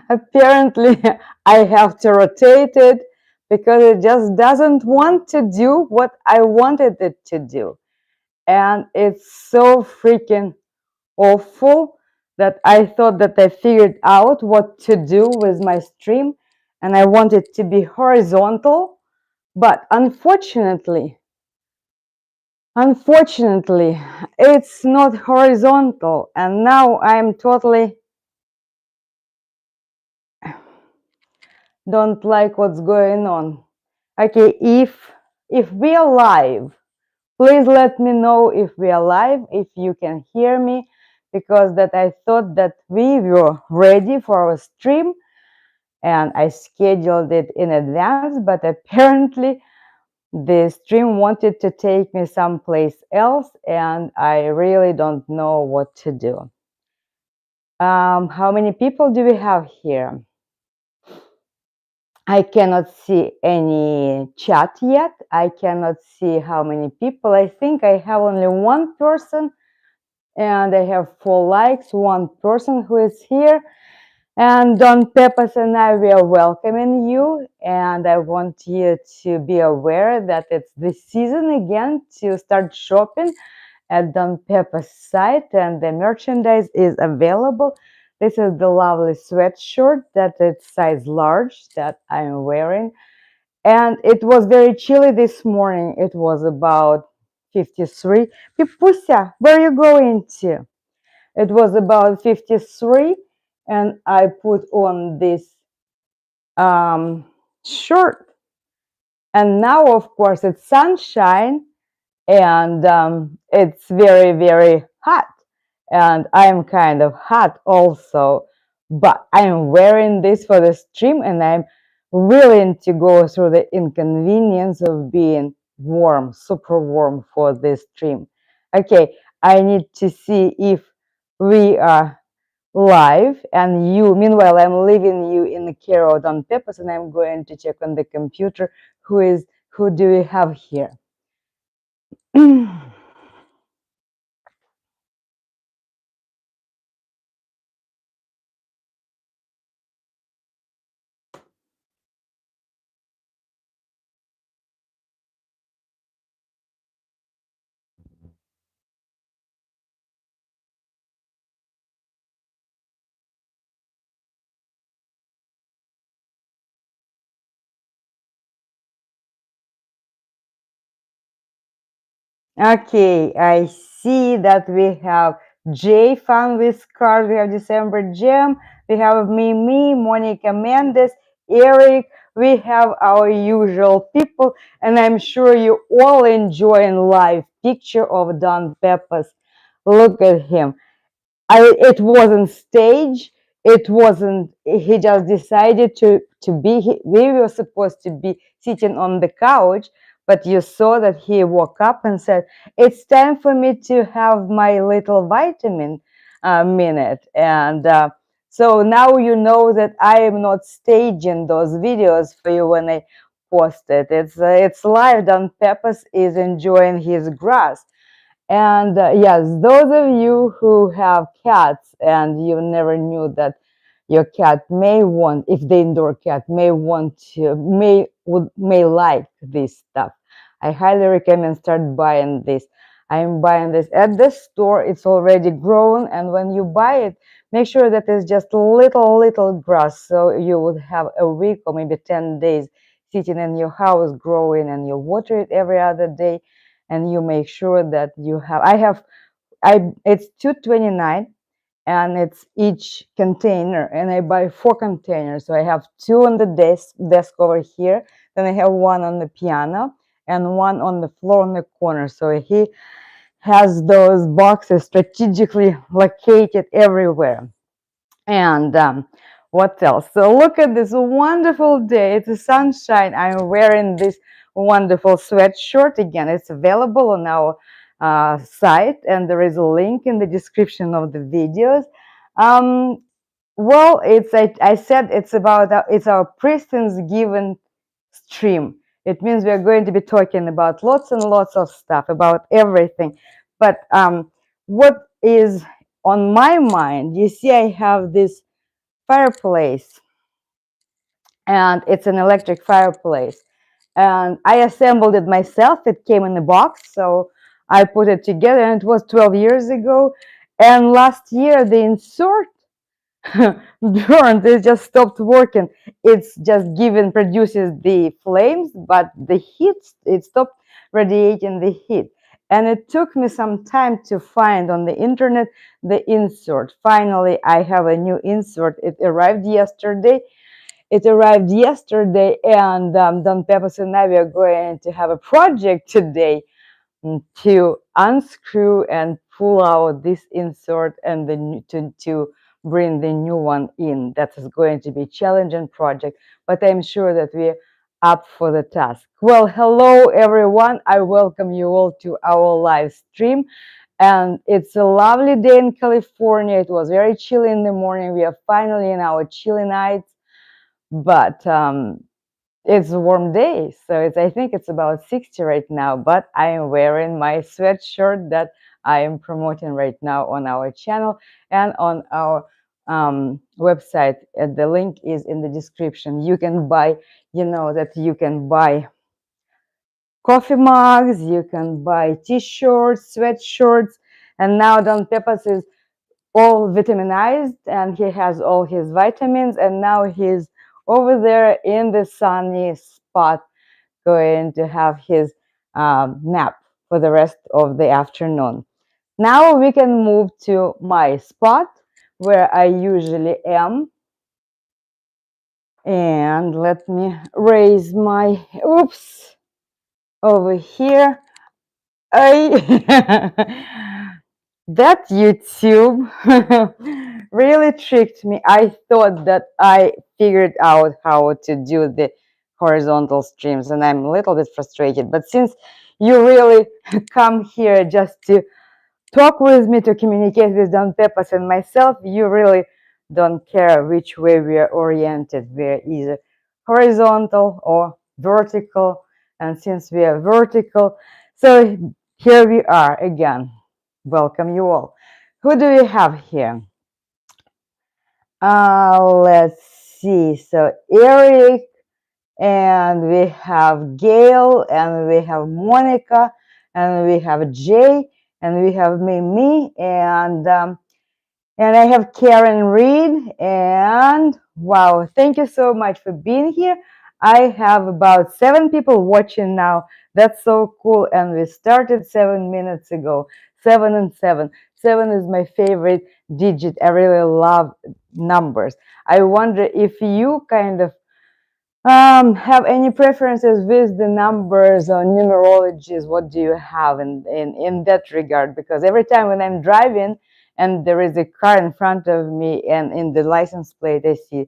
Apparently, I have to rotate it because it just doesn't want to do what I wanted it to do. And it's so freaking awful that I thought that I figured out what to do with my stream and I want it to be horizontal. But unfortunately, it's not horizontal. And now I'm totally don't like what's going on. Okay, if we are live, please let me know if we are live, if you can hear me, because that I thought that we were ready for our stream and I scheduled it in advance, but apparently the stream wanted to take me someplace else and I really don't know what to do. How many people do we have here? I cannot see any chat yet. I cannot see how many people. I think I have only one person and I have 4 likes, one person who is here. And Don Pepas and I, we are welcoming you. And I want you to be aware that it's the season again to start shopping at Don Pepas site and the merchandise is available. This is the lovely sweatshirt that it's size large that I'm wearing. And it was very chilly this morning. It was about 53. Pipusia, where are you going to? It was about 53 and I put on this shirt. And now, of course, it's sunshine and it's very, very hot. And I'm kind of hot also, but I'm wearing this for the stream and I'm willing to go through the inconvenience of being warm, super warm for this stream. Okay, I need to see if we are live and you, meanwhile, I'm leaving you in the care of Don Peppers and I'm going to check on the computer who do we have here. Okay, I see that we have Jay Fun with Cars, we have December Jam, we have Mimi, Monica Mendes, Eric, we have our usual people, and I'm sure you all enjoy a live picture of Don Peppers. Look at him. It wasn't stage. It wasn't. He just decided to be. We were supposed to be sitting on the couch, but you saw that he woke up and said, "It's time for me to have my little vitamin minute." And so now you know that I am not staging those videos for you when I post it. It's live. Don Peppers is enjoying his grass. And yes, those of you who have cats and you never knew that your cat may want, if the indoor cat may want to, may like this stuff, I highly recommend start buying this. I'm buying this at the store. It's already grown, and when you buy it, make sure that it's just little grass, so you would have a week or maybe 10 days sitting in your house growing, and you water it every other day and you make sure that you have it's 229 and it's each container and I buy 4 containers, so I have 2 on the desk over here, then I have 1 on the piano and 1 on the floor on the corner. So he has those boxes strategically located everywhere. And what else? So look at this wonderful day. It's a sunshine. I'm wearing this wonderful sweatshirt. Again, it's available on our site, and there is a link in the description of the videos. Well, I said it's about it's our pre-Thanksgiving stream. It means we are going to be talking about lots and lots of stuff, about everything. But what is on my mind, you see, I have this fireplace, and it's an electric fireplace. And I assembled it myself. It came in a box, so I put it together, and it was 12 years ago. And last year, the insert burned. It just stopped working. It's just given produces the flames, but the heat, it stopped radiating the heat. And it took me some time to find on the internet the insert. Finally, I have a new insert. It arrived yesterday. And Don Pepas and I are going to have a project today to unscrew and pull out this insert and to bring the new one in. That is going to be a challenging project, but I'm sure that we're up for the task. Well, hello everyone. I welcome you all to our live stream. And it's a lovely day in California. It was very chilly in the morning. We are finally in our chilly nights, but it's a warm day, so I think it's about 60 right now, but I am wearing my sweatshirt that I am promoting right now on our channel and on our website. And the link is in the description. You can buy, that you can buy coffee mugs, you can buy t-shirts, sweatshirts, and now Don Pepas is all vitaminized and he has all his vitamins, and now he's over there in the sunny spot going to have his nap for the rest of the afternoon. Now we can move to my spot where I usually am, and let me raise my over here. That YouTube really tricked me. I thought that I figured out how to do the horizontal streams, and I'm a little bit frustrated. But since you really come here just to talk with me, to communicate with Don Pepas and myself, you really don't care which way we are oriented. We're either horizontal or vertical. And since we are vertical, so here we are again. Welcome you all. Who do we have here? Let's see. So Eric, and we have Gail, and we have Monica, and we have Jay, and we have Mimi, and I have Karen Reed. And wow, thank you so much for being here. I have about 7 people watching now. That's so cool. And we started 7 minutes ago. 7 and 7. 7 is my favorite digit. I really love numbers. I wonder if you kind of have any preferences with the numbers or numerologies. What do you have in that regard? Because every time when I'm driving and there is a car in front of me and in the license plate I see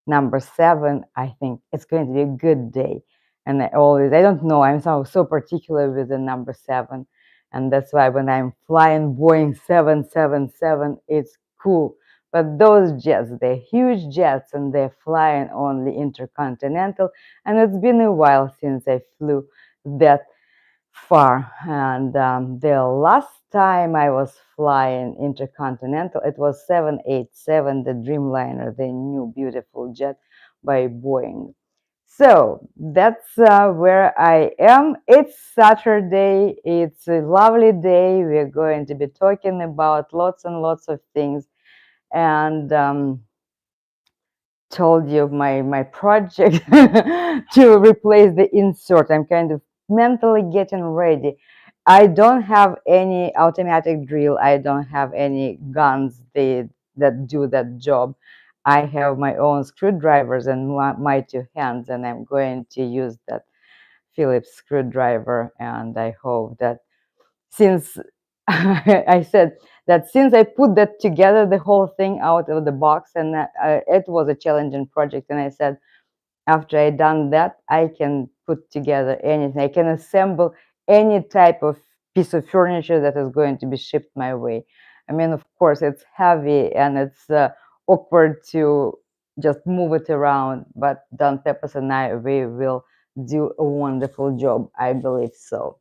number 7, I think it's going to be a good day. And I don't know, I'm so particular with the number 7. And that's why when I'm flying Boeing 777, it's cool. But those jets, they're huge jets and they're flying only intercontinental. And it's been a while since I flew that far. And the last time I was flying intercontinental, it was 787, the Dreamliner, the new beautiful jet by Boeing. So that's where I am. It's Saturday. It's a lovely day. We're going to be talking about lots and lots of things. And told you my project to replace the insert. I'm kind of mentally getting ready. I don't have any automatic drill. I don't have any guns that do that job. I have my own screwdrivers and my 2 hands, and I'm going to use that Phillips screwdriver. And I hope that since I said that since I put that together, the whole thing out of the box, and it was a challenging project. And I said, after I done that, I can put together anything. I can assemble any type of piece of furniture that is going to be shipped my way. I mean, of course, it's heavy and it's awkward to just move it around, but Don Pepas and I, we will do a wonderful job. I believe so.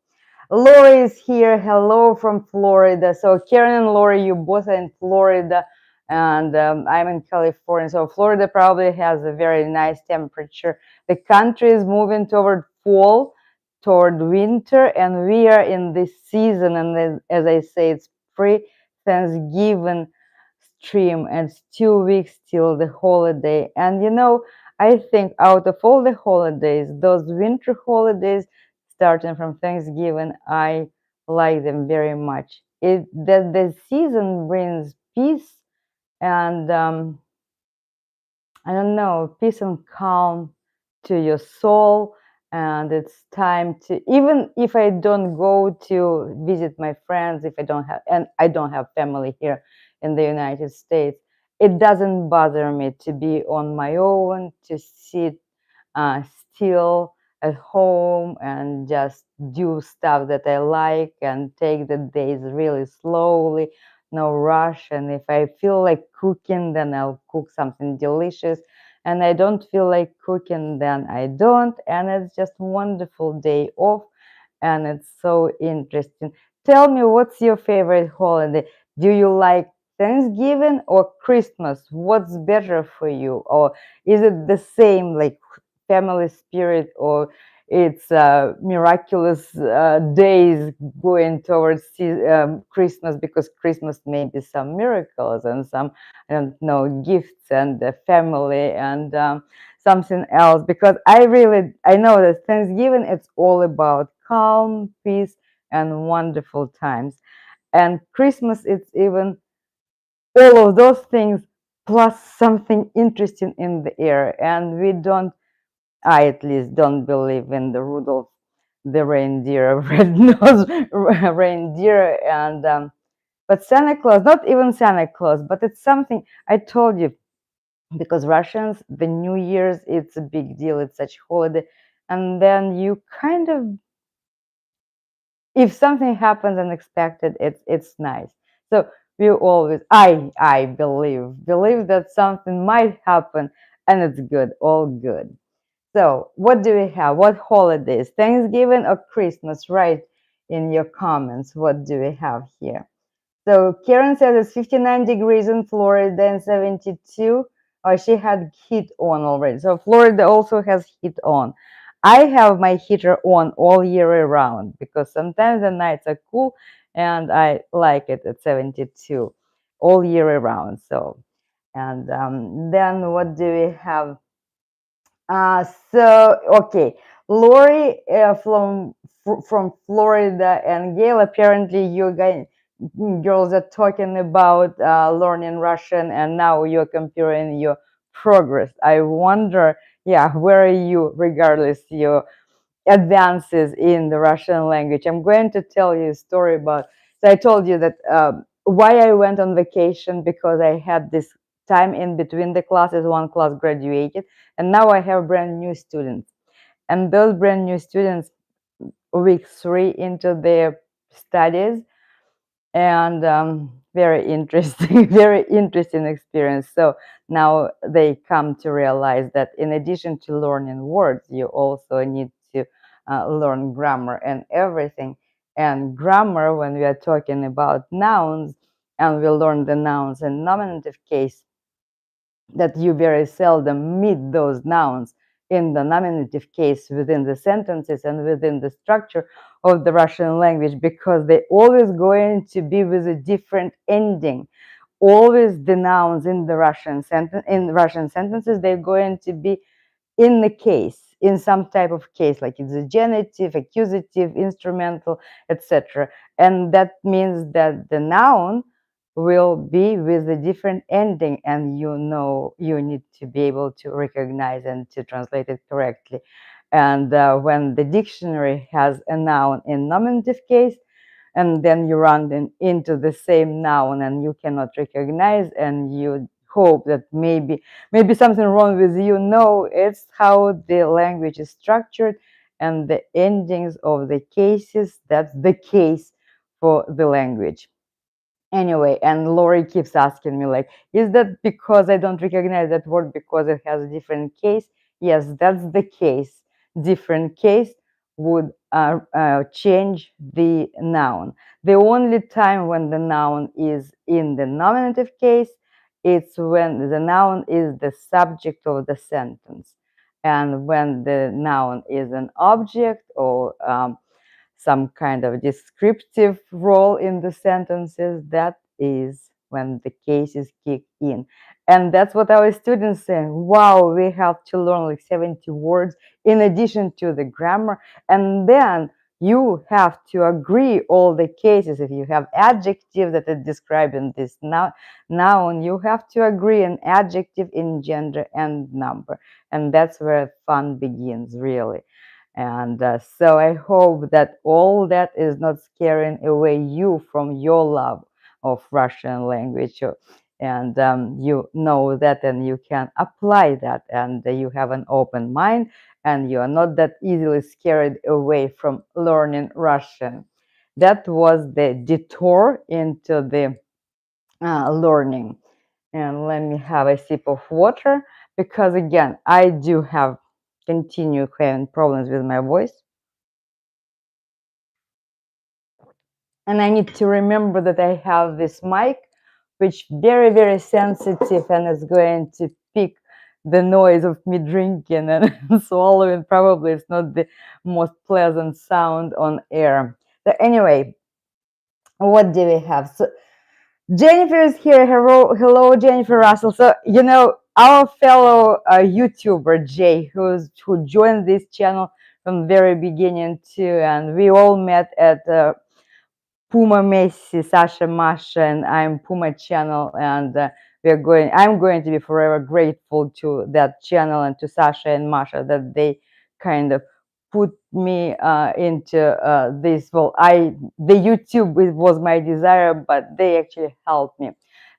Lori is here. Hello from Florida. So Karen and Lori, you both are in Florida. and I'm in California, so Florida probably has a very nice temperature. The country is moving toward fall, toward winter, and we are in this season. And as I say, it's pre-Thanksgiving stream, and it's 2 weeks till the holiday. And I think out of all the holidays, those winter holidays, starting from Thanksgiving, I like them very much. It that the season brings peace and I don't know, peace and calm to your soul. And it's time to, even if I don't go to visit my friends, if I don't have, and I don't have family here in the United States, it doesn't bother me to be on my own, to sit uh, still at home and just do stuff that I like and take the days really slowly, no rush. And if I feel like cooking, then I'll cook something delicious. And I don't feel like cooking, then I don't. And it's just wonderful day off. And it's so interesting. Tell me, what's your favorite holiday? Do you like Thanksgiving or Christmas? What's better for you? Or is it the same, like family spirit, or it's miraculous days going towards Christmas, because Christmas may be some miracles and some, I don't know, gifts and family and something else. Because I know that Thanksgiving, it's all about calm, peace, and wonderful times. And Christmas, it's even all of those things plus something interesting in the air. And I at least don't believe in the Rudolph the reindeer, red-nosed reindeer, and but Santa Claus, not even Santa Claus, but it's something I told you, because Russians, the New Year's, it's a big deal. It's such a holiday, and then you kind of, if something happens unexpected, it's nice. So we always, I believe that something might happen, and it's good, all good. So, what do we have? What holidays? Thanksgiving or Christmas? Write in your comments. What do we have here? So, Karen says it's 59 degrees in Florida and 72. Oh, she had heat on already. So, Florida also has heat on. I have my heater on all year round because sometimes the nights are cool and I like it at 72 all year round. So, and then what do we have? Okay, Lori from Florida, and Gail. Apparently, you guys girls are talking about learning Russian, and now you're comparing your progress. I wonder, yeah, where are you, regardless your advances in the Russian language? I'm going to tell you a story about. So I told you that why I went on vacation, because I had this time in between the classes. One class graduated, and now I have brand new students. And those brand new students, week 3 into their studies, and very interesting, very interesting experience. So now they come to realize that in addition to learning words, you also need to learn grammar and everything. And grammar, when we are talking about nouns, and we learn the nouns in nominative case, that you very seldom meet those nouns in the nominative case within the sentences and within the structure of the Russian language, because they always going to be with a different ending. Always the nouns in the Russian sentences, they're going to be in the case, in some type of case, like it's a genitive, accusative, instrumental, etc. And that means that the noun will be with a different ending, and you need to be able to recognize and to translate it correctly. And when the dictionary has a noun in nominative case, and then you run into the same noun and you cannot recognize, and you hope that maybe something wrong with you. No, it's how the language is structured, and the endings of the cases, that's the case for the language. Anyway, and Lori keeps asking me, like, is that because I don't recognize that word because it has a different case? Yes, that's the case. Different case would change the noun. The only time when the noun is in the nominative case it's when the noun is the subject of the sentence. And when the noun is an object or some kind of descriptive role in the sentences, that is when the cases kick in. And that's what our students say. Wow, we have to learn like 70 words in addition to the grammar. And then you have to agree all the cases. If you have adjective that is describing this noun, you have to agree an adjective in gender and number. And that's where fun begins, really. And so I hope that all that is not scaring away you from your love of Russian language. And you know that and you can apply that, and you have an open mind, and you are not that easily scared away from learning Russian. That was the detour into the learning. And let me have a sip of water, because again, I do have continue having problems with my voice. And I need to remember that I have this mic, which very, very sensitive and is going to pick the noise of me drinking and swallowing. Probably it's not the most pleasant sound on air. But anyway, what do we have? So Jennifer is here. Hello, Jennifer Russell. So, you know, our fellow YouTuber, Jay, who joined this channel from very beginning too, and we all met at Puma Messi, Sasha Masha, and I'm Puma channel, and I'm going to be forever grateful to that channel and to Sasha and Masha that they kind of put me into this. Well, the YouTube it was my desire, but they actually helped me.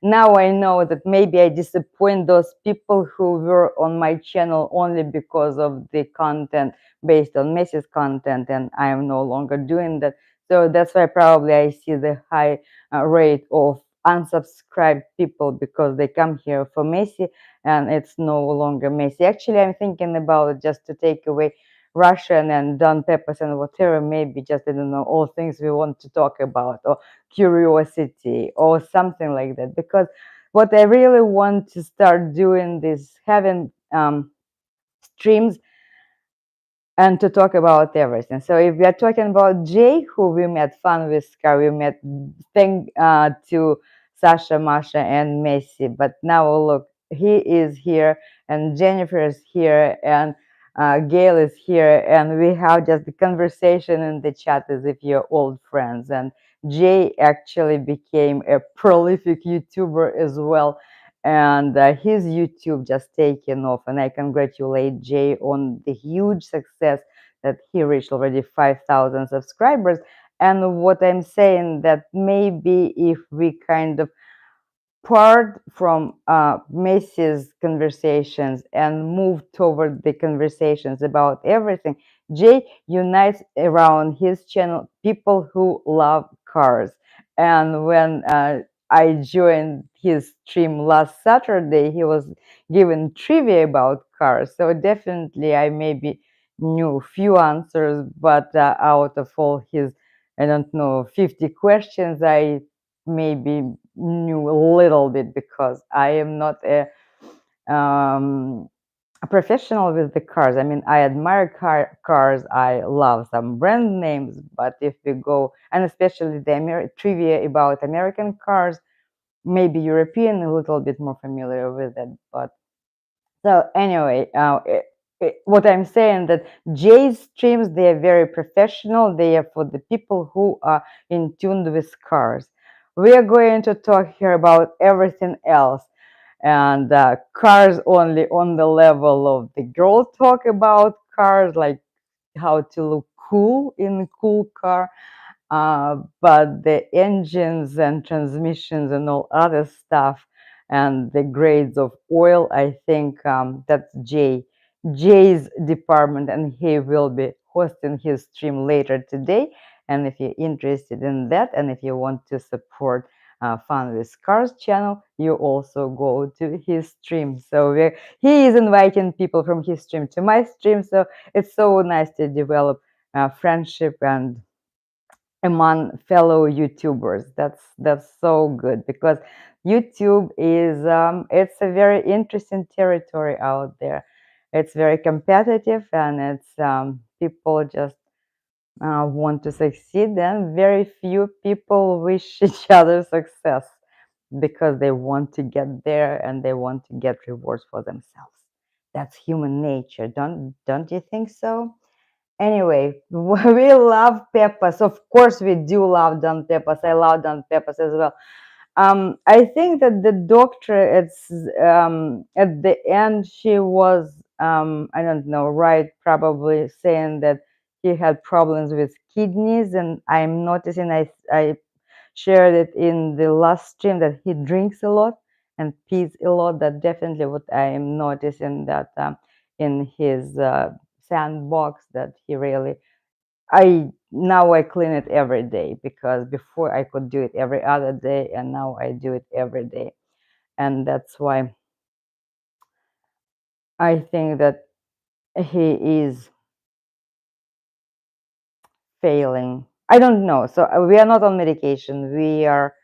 Now I know that maybe I disappoint those people who were on my channel only because of the content based on Messi's content, and I am no longer doing that. So that's why probably I see the high rate of unsubscribed people, because they come here for Messi and it's no longer Messi. Actually, I'm thinking about just to take away Russian and Don Pepas and whatever, maybe just, I don't know, all things we want to talk about, or curiosity or something like that. Because what I really want to start doing is having streams and to talk about everything. So if we are talking about Jay, who we met fun with Scar, we met thank to Sasha, Masha, and Messi. But now look, he is here, and Jennifer is here, and Gail is here, and we have just the conversation in the chat as if you're old friends. And Jay actually became a prolific YouTuber as well, and his YouTube just taken off, and I congratulate Jay on the huge success that he reached already 5,000 subscribers. And what I'm saying that maybe if we kind of part from Macy's conversations and move toward the conversations about everything, Jay unites around his channel people who love cars. And when I joined his stream last Saturday, he was giving trivia about cars. So definitely I maybe knew few answers, but out of all his, I don't know, 50 questions, I maybe knew a little bit, because I am not a professional with the cars. I mean, I admire cars. I love some brand names, but if we go, and especially the trivia about American cars, maybe European, a little bit more familiar with it. But so anyway, what I'm saying that Jay's streams, they are very professional. They are for the people who are in tune with cars. We are going to talk here about everything else, and cars only on the level of the girl talk about cars, like how to look cool in a cool car, but the engines and transmissions and all other stuff and the grades of oil, I think that's Jay's department, and he will be hosting his stream later today. And if you're interested in that, and if you want to support Fun with Cars channel, you also go to his stream. So he is inviting people from his stream to my stream. So it's so nice to develop friendship and among fellow YouTubers. That's so good, because YouTube is it's a very interesting territory out there. It's very competitive, and it's people just want to succeed, and very few people wish each other success because they want to get there and they want to get rewards for themselves. That's human nature, don't you think so? Anyway, we love Pepas. Of course, we do love Don Pepas. I love Don Pepas as well. I think that the doctor, it's at the end, she was, I don't know, right, probably saying that he had problems with kidneys, and I'm noticing, I shared it in the last stream, that he drinks a lot and pees a lot. That definitely what I am noticing, that in his sandbox, that he really, I clean it every day, because before I could do it every other day, and now I do it every day. And that's why I think that he is failing. I don't know. So we are not on medication. We are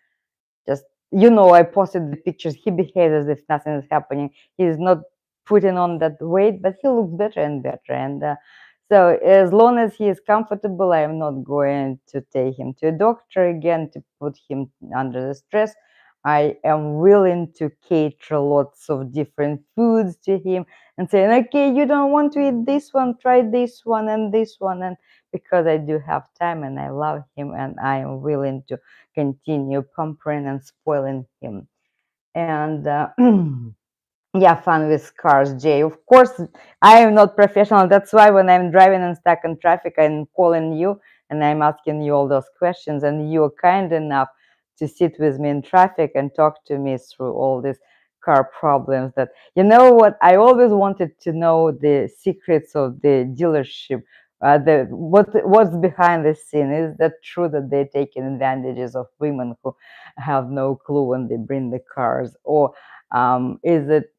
just, I posted the pictures. He behaves as if nothing is happening. He's not putting on that weight, but he looks better and better. And so as long as he is comfortable, I am not going to take him to a doctor again to put him under the stress. I am willing to cater lots of different foods to him and saying, okay, you don't want to eat this one, try this one and this one. And because I do have time and I love him, and I am willing to continue pampering and spoiling him. And yeah, fun with cars, Jay. Of course, I am not professional. That's why when I'm driving and stuck in traffic, I'm calling you and I'm asking you all those questions. And you're kind enough to sit with me in traffic and talk to me through all these car problems. That, you know what? I always wanted to know the secrets of the dealership. What's behind the scene? Is that true that they're taking advantages of women who have no clue when they bring the cars, or is it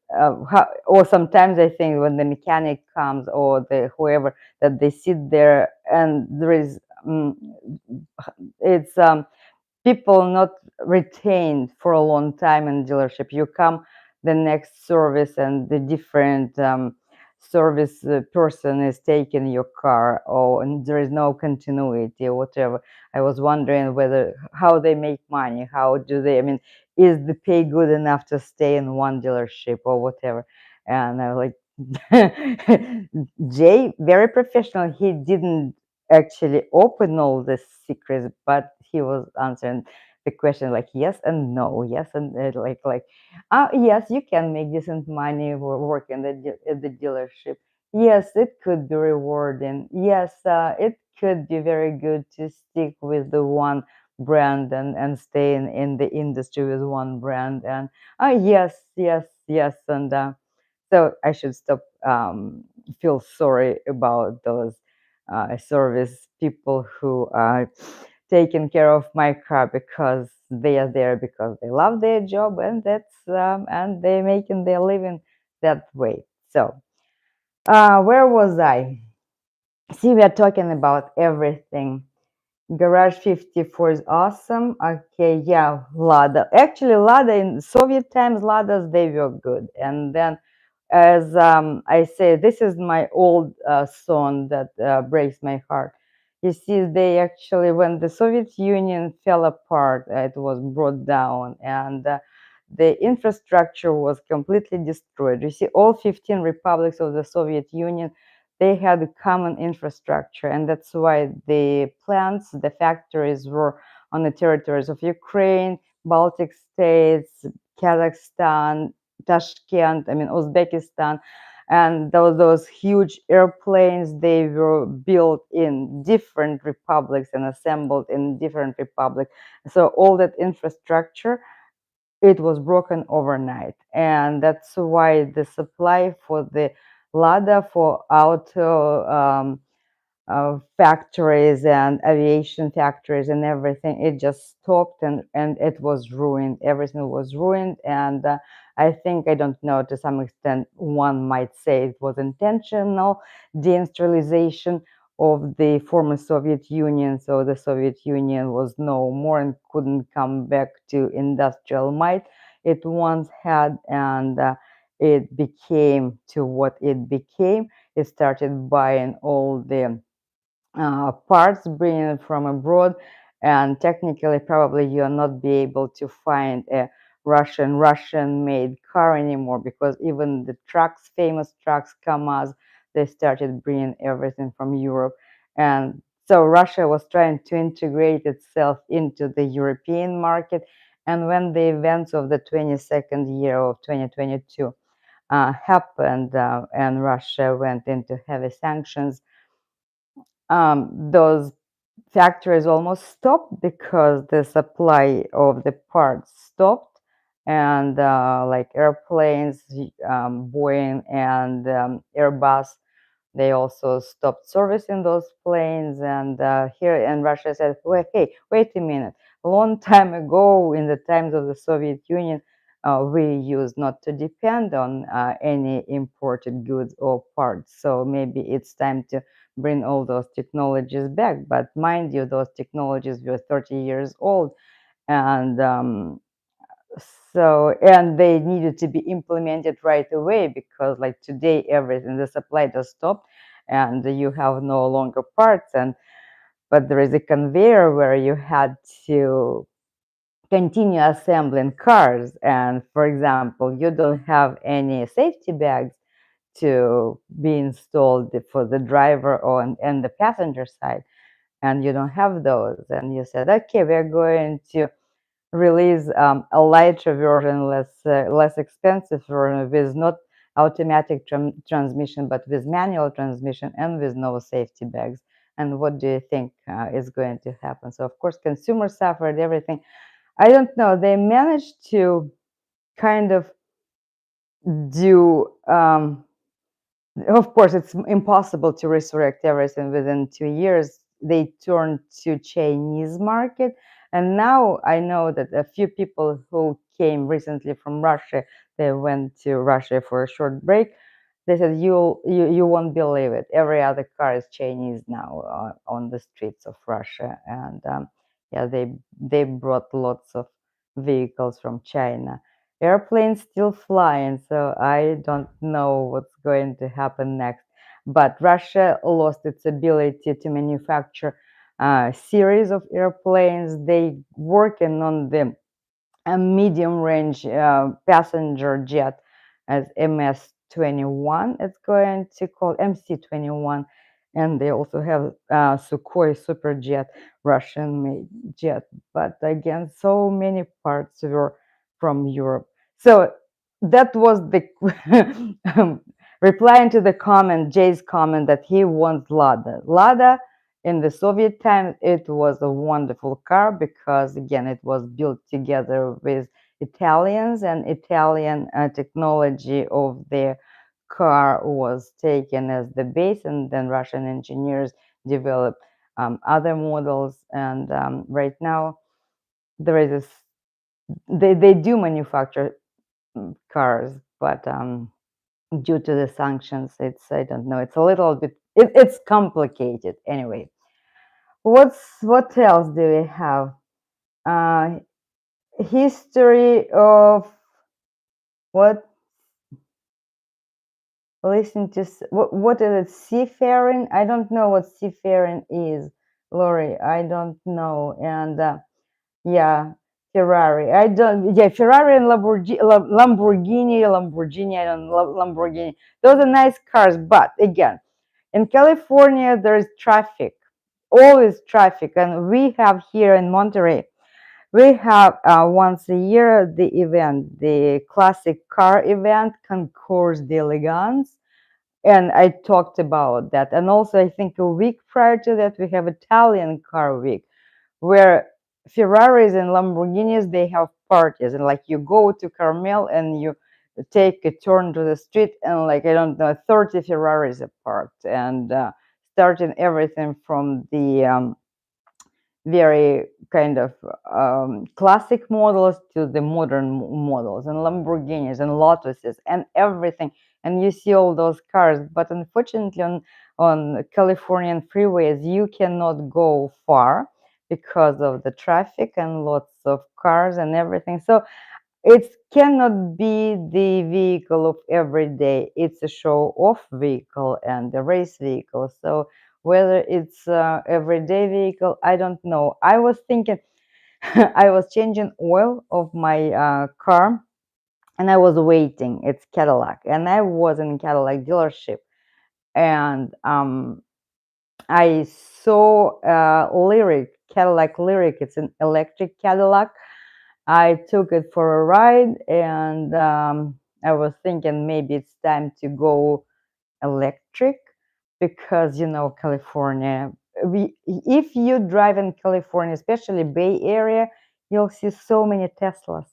or sometimes I think when the mechanic comes, or the whoever, that they sit there and there is it's people not retained for a long time in dealership. You come the next service and the different service person is taking your car, or and there is no continuity or whatever. I was wondering whether how they make money, how do they, I mean, is the pay good enough to stay in one dealership or whatever. And I was like, Jay, very professional. He didn't actually open all the secrets, but he was answering the question like yes and no, yes and yes, you can make decent money working at the dealership. Yes, it could be rewarding. Yes, it could be very good to stick with the one brand and stay in the industry with one brand. And yes, yes, yes. And so I should stop feel sorry about those service people who are taking care of my car, because they are there because they love their job, and that's and they're making their living that way. So where was I? See, we are talking about everything. Garage 54 is awesome. Okay, yeah, Lada. Actually, Lada in Soviet times, Ladas, they were good. And then, as I say, this is my old song that breaks my heart. You see, they actually, when the Soviet Union fell apart, it was brought down, and the infrastructure was completely destroyed. You see, all 15 republics of the Soviet Union, they had a common infrastructure, and that's why the plants, the factories were on the territories of Ukraine, Baltic states, Kazakhstan, Tashkent, I mean Uzbekistan, and those huge airplanes, they were built in different republics and assembled in different republics. So all that infrastructure, it was broken overnight, and that's why the supply for the Lada, for auto factories and aviation factories and everything, it just stopped, and it was ruined. Everything was ruined. And I think, I don't know, to some extent one might say it was intentional deindustrialization, of the former Soviet Union. So the Soviet Union was no more and couldn't come back to industrial might it once had, and it became to what it became. It started buying all the parts, bringing it from abroad, and technically probably you'll not be able to find a Russian made car anymore, because even the trucks, famous trucks, KAMAZ, they started bringing everything from Europe. And so Russia was trying to integrate itself into the European market. And when the events of the 22nd year of 2022 happened, and Russia went into heavy sanctions, those factories almost stopped because the supply of the parts stopped, and like airplanes, Boeing and Airbus, they also stopped servicing those planes. And here in Russia said, wait, hey, wait a minute. A long time ago, in the times of the Soviet Union, we used not to depend on any imported goods or parts. So maybe it's time to bring all those technologies back. But mind you, those technologies were 30 years old. And and they needed to be implemented right away, because like today everything, the supply just stopped and you have no longer parts. And but there is a conveyor where you had to continue assembling cars, and for example you don't have any safety bags to be installed for the driver and the passenger side, and you don't have those, and you said, okay, we're going to release a lighter version, less expensive version, with not automatic transmission, but with manual transmission and with no safety bags. And what do you think is going to happen? So of course, consumers suffered everything. I don't know. They managed to kind of do. Of course, it's impossible to resurrect everything within 2 years. They turned to Chinese market, and now I know that a few people who came recently from Russia, they went to Russia for a short break. They said, you won't believe it. Every other car is Chinese now on the streets of Russia, and yeah, they brought lots of vehicles from China. Airplanes still flying, so I don't know what's going to happen next. But Russia lost its ability to manufacture a series of airplanes. They working on the a medium range passenger jet as MS-21. It's going to call MC-21, and they also have Sukhoi Superjet, Russian-made jet. But again, so many parts were from Europe. So that was the replying to the comment, Jay's comment that he wants Lada. Lada in the Soviet times, it was a wonderful car because, again, it was built together with Italians, and Italian technology of the car was taken as the base, and then Russian engineers developed other models. And right now, there is this, they do manufacture cars, but due to the sanctions, it's, I don't know, it's a little bit, it's complicated anyway. What else do we have? Uh, History of what? Listen to what is it? Seafaring? I don't know what seafaring is, Lori. I don't know. And yeah, Ferrari. I don't. Yeah, Ferrari and Lamborghini. I don't love Lamborghini. Those are nice cars, but again, in California there is traffic, always traffic, and we have here in Monterey. We have once a year the event, the classic car event, Concours d'Elegance, and I talked about that. And also, I think a week prior to that, we have Italian Car Week, where Ferraris and Lamborghinis, they have parties, and like you go to Carmel and you take a turn to the street, and like I don't know, 30 Ferraris are parked, and starting everything from the very kind of classic models to the modern models, and Lamborghinis and Lotuses and everything. and you see all those cars. But unfortunately, on Californian freeways, you cannot go far because of the traffic and lots of cars and everything. So it cannot be the vehicle of every day. It's a show-off vehicle and a race vehicle. So whether it's everyday vehicle, I don't know. I was thinking, I was changing oil of my car, and I was waiting. It's Cadillac, and I was in Cadillac dealership, and I saw Lyric, Cadillac Lyric. It's an electric Cadillac. I took it for a ride, and I was thinking maybe it's time to go electric, because California, if you drive in California, especially Bay Area, you'll see so many Teslas.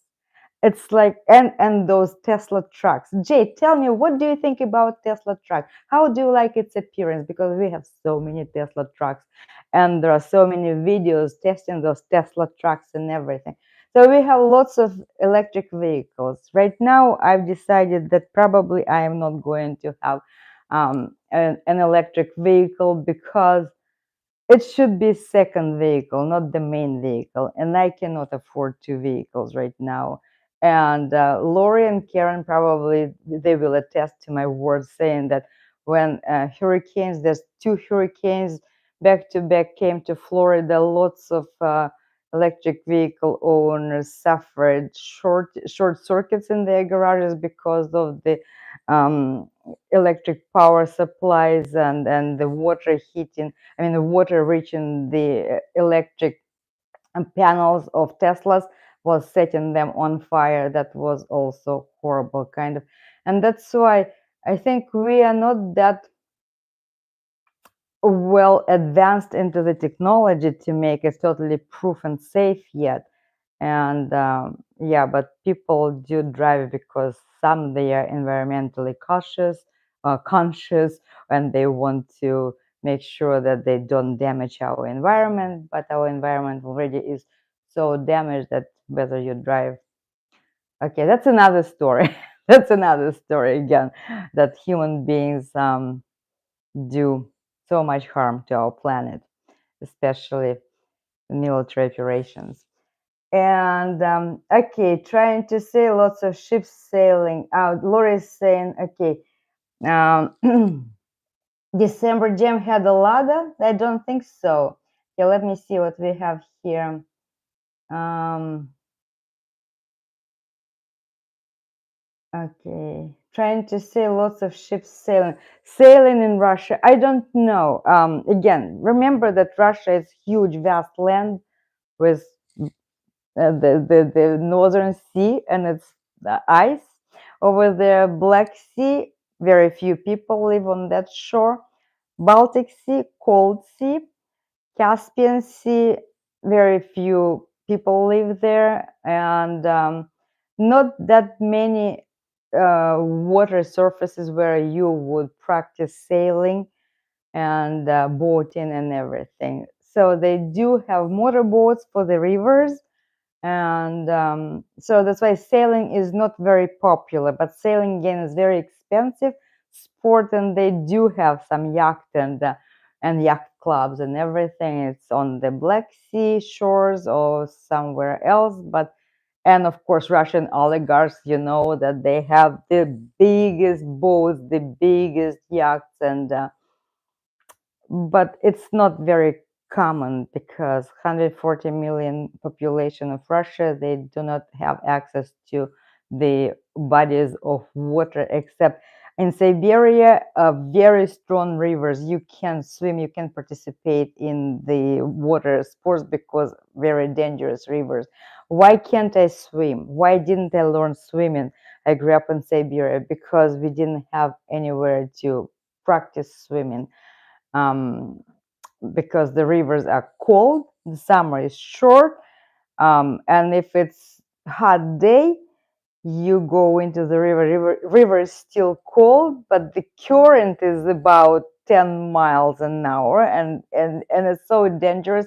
It's like, and those Tesla trucks. Jay, tell me, what do you think about Tesla truck? How do you like its appearance? Because we have so many Tesla trucks, and there are so many videos testing those Tesla trucks and everything. So we have lots of electric vehicles. Right now, I've decided that probably I am not going to have an electric vehicle, because it should be second vehicle, not the main vehicle, and I cannot afford two vehicles right now. And Lori and Karen, probably they will attest to my words, saying that when hurricanes, there's two hurricanes back to back came to Florida, lots of electric vehicle owners suffered short circuits in their garages because of the electric power supplies, and the water heating, I mean, the water reaching the electric panels of Teslas was setting them on fire. That was also horrible, kind of. And that's why I think we are not that well advanced into the technology to make it totally proof and safe yet. And yeah, but people do drive because some they are environmentally conscious, and they want to make sure that they don't damage our environment. But our environment already is so damaged that whether you drive, okay, that's another story. That's another story again, that human beings do so much harm to our planet, especially military operations. And okay, trying to say lots of ships sailing out. Lori is saying, okay, December Jam had a ladder. I don't think so. Okay, let me see what we have here. Okay, trying to say lots of ships sailing in Russia. I don't know. Again, remember that Russia is huge, vast land with the Northern Sea, and it's the ice. Over there, Black Sea, very few people live on that shore. Baltic Sea, cold sea. Caspian Sea, very few people live there, and not that many water surfaces where you would practice sailing and boating and everything. So they do have motorboats for the rivers, and so that's why sailing is not very popular. But sailing again is very expensive sport, and they do have some yacht and yacht clubs and everything. It's on the Black Sea shores or somewhere else. But and of course, Russian oligarchs, you know that they have the biggest boats, the biggest yachts, and but it's not very common, because 140 million population of Russia, they do not have access to the bodies of water, except in Siberia, very strong rivers. You can swim, you can participate in the water sports, because very dangerous rivers. Why can't I swim? Why didn't I learn swimming? I grew up in Siberia because we didn't have anywhere to practice swimming. Because the rivers are cold, the summer is short, and if it's hot day, you go into the river is still cold, but the current is about 10 miles an hour, and it's so dangerous.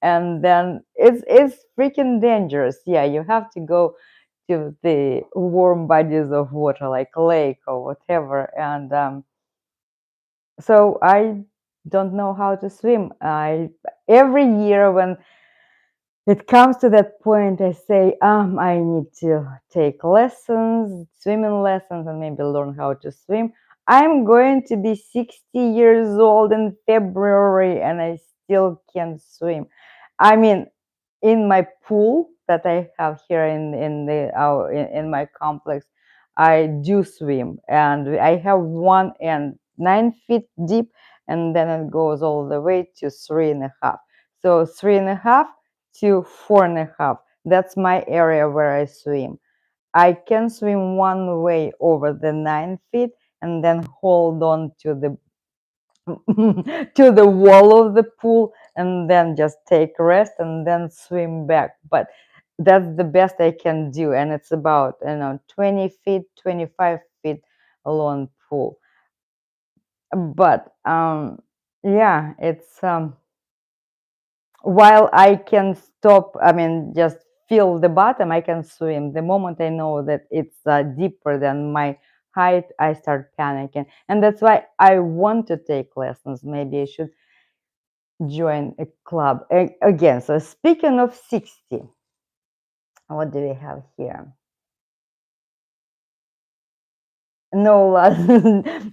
And then it's freaking dangerous. Yeah, you have to go to the warm bodies of water, like lake or whatever. And so I don't know how to swim. I every year when it comes to that point, I say, I need to take lessons, swimming lessons, and maybe learn how to swim. I'm going to be 60 years old in February, and I still can't swim. I mean, in my pool that I have here in my complex, I do swim, and I have one end 9 feet deep, and then it goes all the way to 3.5. So 3.5 to 4.5. That's my area where I swim. I can swim one way over the 9 feet and then hold on to the to the wall of the pool and then just take rest and then swim back. But that's the best I can do, and it's about 20 feet, 25 feet long pool. But yeah, it's while I can stop, I mean, just feel the bottom, I can swim. The moment I know that it's deeper than my height, I start panicking. And that's why I want to take lessons. Maybe I should join a club. Again, so speaking of 60, what do we have here? No,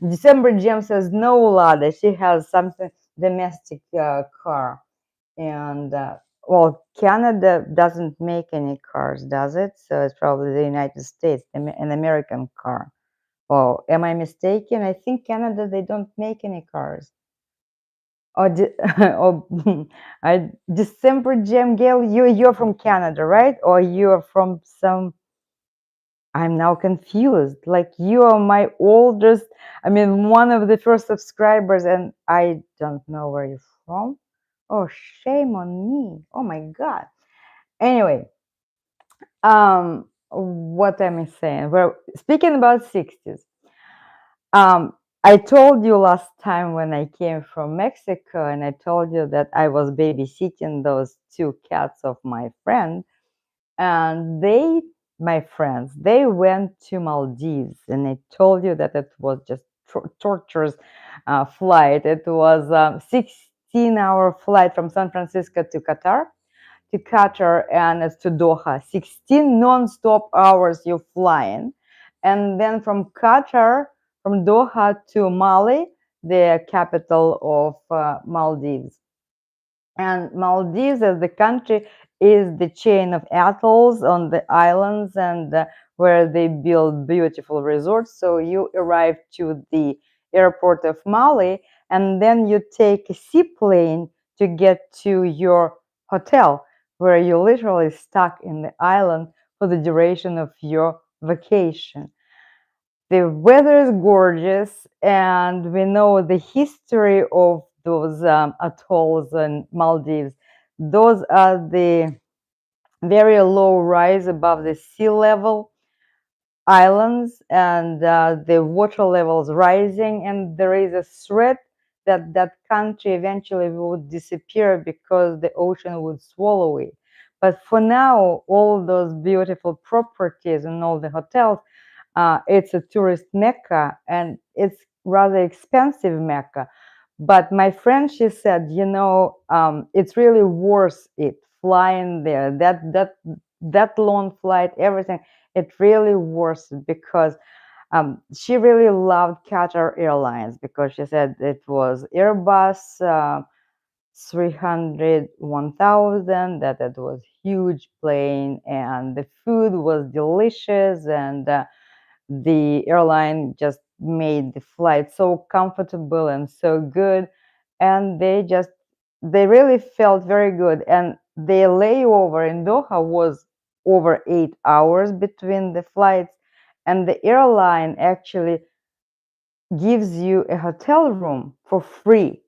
December Jam says no, Lada. She has something domestic car. And well, Canada doesn't make any cars, does it? So it's probably the United States, an American car. Oh, am I mistaken? I think Canada, they don't make any cars. Or, or December Jam Gale, you're from Canada, right? Or you're from some? I'm now confused. Like you are my oldest, I mean, one of the first subscribers, and I don't know where you're from. Oh, shame on me. Oh my God. Anyway, what am I saying? Well, speaking about 60s, I told you last time when I came from Mexico, and I told you that I was babysitting those two cats of my friend, and my friends, they went to Maldives, and I told you that it was just torturous flight. It was 16-hour flight from San Francisco to Qatar, and it's to Doha. 16 non-stop hours you're flying. And then from Qatar, from Doha to Mali, the capital of Maldives. And Maldives as the country is the chain of atolls on the islands, and where they build beautiful resorts. So you arrive to the airport of Mali, and then you take a seaplane to get to your hotel, where you're literally stuck in the island for the duration of your vacation. The weather is gorgeous, and we know the history of those atolls in Maldives. Those are the very low rise above the sea level islands, and the water levels rising, and there is a threat that that country eventually would disappear because the ocean would swallow it. But for now, all those beautiful properties and all the hotels, it's a tourist mecca, and it's rather expensive mecca. But my friend, she said, it's really worth it flying there. That long flight, everything, it really worth it, because she really loved Qatar Airlines, because she said it was Airbus 300 1000, that it was huge plane, and the food was delicious, and the airline just made the flight so comfortable and so good, and they really felt very good. And the layover in Doha was over 8 hours between the flights, and the airline actually gives you a hotel room for free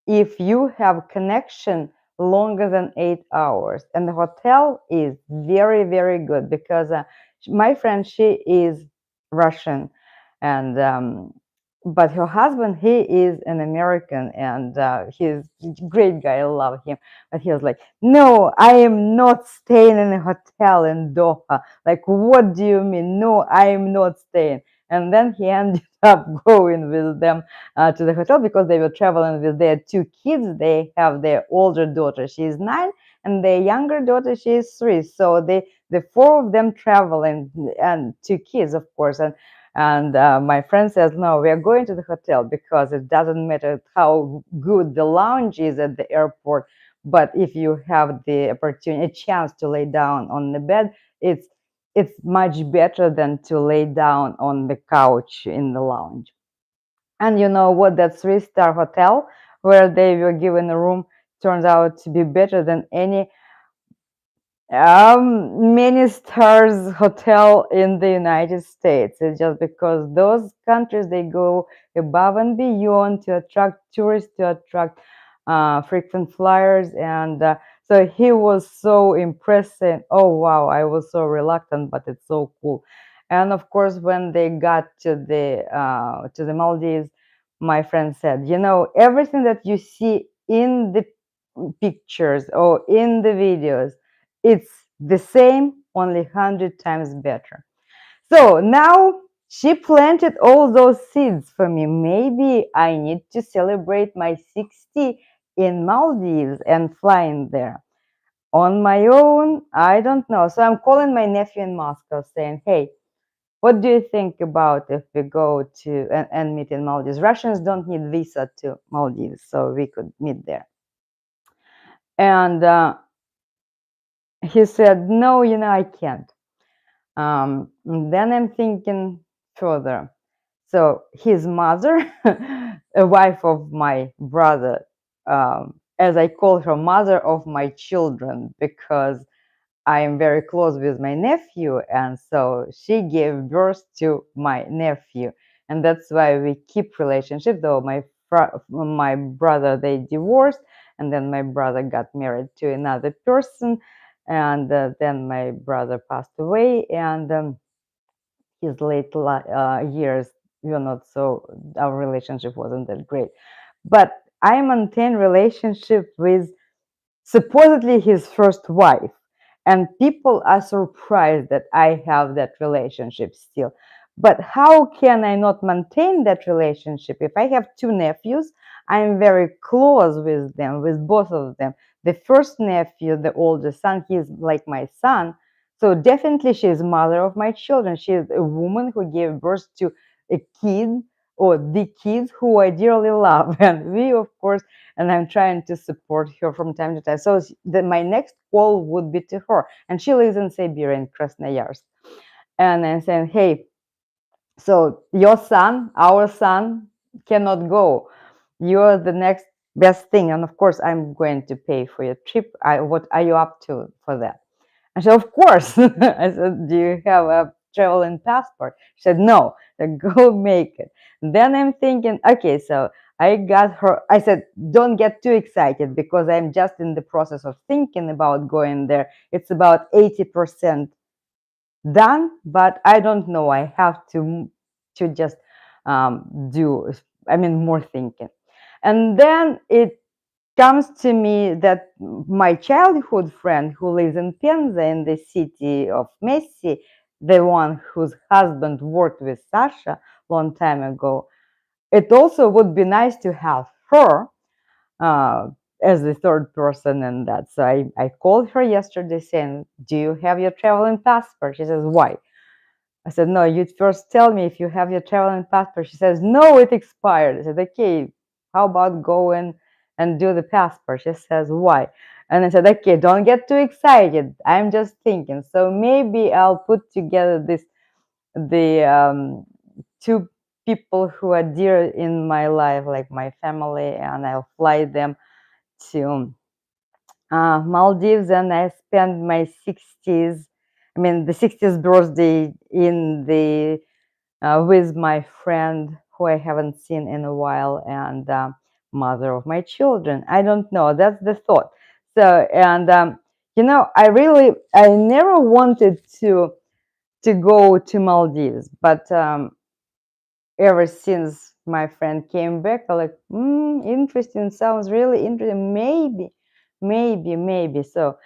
if you have connection longer than 8 hours. And the hotel is very, very good, because my friend, she is Russian, and but her husband, he is an American, and he's a great guy. I love him. But he was like, no, I am not staying in a hotel in Doha. Like, what do you mean? No, I am not staying. And then he ended up going with them to the hotel because they were traveling with their two kids. They have their older daughter, she is 9, and their younger daughter, she is 3. So the four of them traveling, and two kids, of course. And my friend says, no, we are going to the hotel because it doesn't matter how good the lounge is at the airport. But if you have the opportunity, a chance to lay down on the bed, it's much better than to lay down on the couch in the lounge. And you know what? That 3-star hotel where they were given a room turns out to be better than any many stars hotel in the United States. It's just because those countries, they go above and beyond to attract tourists, to attract frequent flyers. And so he was so impressive. Oh wow, I was so reluctant, but it's so cool. And of course, when they got to the Maldives, my friend said, you know, everything that you see in the pictures or in the videos, it's the same, only 100 times better. So now she planted all those seeds for me. Maybe I need to celebrate my 60 in Maldives and flying there. On my own, I don't know. So I'm calling my nephew in Moscow saying, hey, what do you think about if we go to and meet in Maldives? Russians don't need visa to Maldives, so we could meet there. And he said, no, you know, I can't. Then I'm thinking further. So his mother, a wife of my brother, as I call her, mother of my children, because I am very close with my nephew, and so she gave birth to my nephew, and that's why we keep relationship. Though my brother, they divorced, and then my brother got married to another person, and then my brother passed away, and his late years were not so. Our relationship wasn't that great, but I maintain relationship with supposedly his first wife. And people are surprised that I have that relationship still. But how can I not maintain that relationship? If I have two nephews, I'm very close with them, with both of them. The first nephew, the older son, he's like my son. So definitely she's mother of my children. She's a woman who gave birth to a kid or the kids who I dearly love. And we, of course, and I'm trying to support her from time to time. So my next call would be to her, and she lives in Siberia, in Krasnoyarsk. And I'm saying, hey, so your son, our son, cannot go. You're the next best thing, and of course, I'm going to pay for your trip. What are you up to for that? I said, of course. I said, do you have a traveling passport? She said, no. I said, go make it. Then I'm thinking, okay, so I got her. I said, don't get too excited because I'm just in the process of thinking about going there. It's about 80% done, but I don't know. I have to just do, I mean, more thinking. And then it comes to me that my childhood friend who lives in Penza, in the city of Messi, the one whose husband worked with Sasha long time ago, it also would be nice to have her uh, as the third person in that. So I called her yesterday saying, do you have your traveling passport? She says, why? I said, no, you first tell me if you have your traveling passport. She says, no, it expired. I said, okay, how about going and do the passport? She says, why? And I said, okay, don't get too excited. I'm just thinking. So maybe I'll put together the two people who are dear in my life, like my family, and I'll fly them to Maldives, and I spent my 60s, I mean, the 60th birthday in the with my friend who I haven't seen in a while, and mother of my children. I don't know. That's the thought. So, and you know, I never wanted to go to Maldives, but ever since my friend came back like, interesting, sounds really interesting. Maybe. So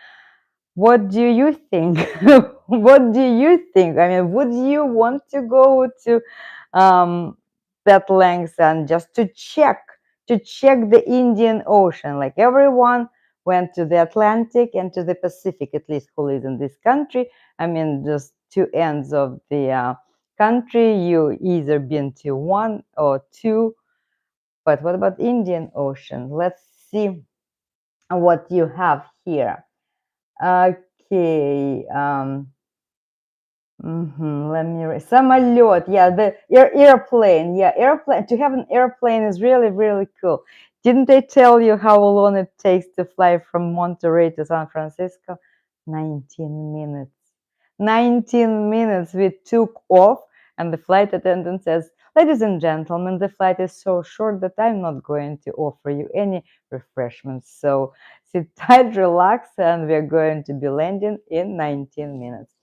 what do you think? What do you think? I mean, would you want to go to um, that length and just to check the Indian Ocean? Like everyone went to the Atlantic and to the Pacific, at least who lives in this country. I mean, just two ends of the country. You either been to one or two. But what about Indian Ocean? Let's see what you have here. Okay. Let me самолет. Yeah, the airplane. Yeah, airplane. To have an airplane is really, really cool. Didn't they tell you how long it takes to fly from Monterey to San Francisco? 19 minutes. 19 minutes we took off, and the flight attendant says, "Ladies and gentlemen, the flight is so short that I'm not going to offer you any refreshments. So sit tight, relax, and we're going to be landing in 19 minutes."